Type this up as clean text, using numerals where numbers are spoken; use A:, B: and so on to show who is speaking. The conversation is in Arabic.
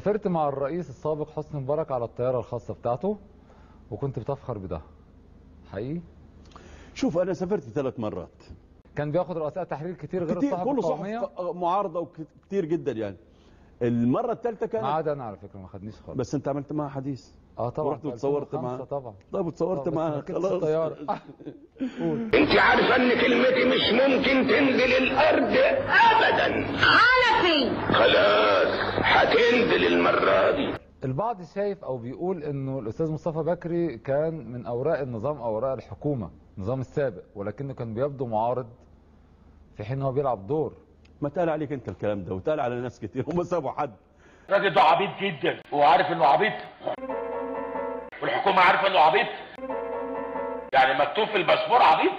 A: سافرت مع الرئيس السابق حسني مبارك على الطياره الخاصه بتاعته وكنت بتفخر بده حقيقي؟
B: شوف انا سافرت 3 مرات.
A: كان بياخد رؤساء تحرير كتير غير الصحف
B: كله
A: القوميه؟
B: صحف معارضه وكتير جدا يعني. المره الثالثه كانت
A: ما عدا انا على فكره ما خدنيش خالص.
B: بس انت عملت معها حديث.
A: طبعا
B: ورحت وتصورت معها
A: طبعا.
B: طب وتصورت معها خلاص.
A: الطياره
C: انت عارفه ان كلمتي مش ممكن تنزل الارض ابدا.
D: على فين؟
C: خلاص هتنزل المره دي.
A: البعض شايف او بيقول انه الاستاذ مصطفى بكري كان من اوراق النظام او اوراق الحكومه النظام السابق، ولكنه كان بيبدو معارض في حين هو بيلعب دور.
B: ما اتقال عليك انت الكلام ده واتقال على ناس كتير، هم سابوا حد؟
C: الراجل ده عبيط جدا وعارف انه عبيط والحكومه عارفه انه عبيط. يعني مكتوب في الباسبور عبيط.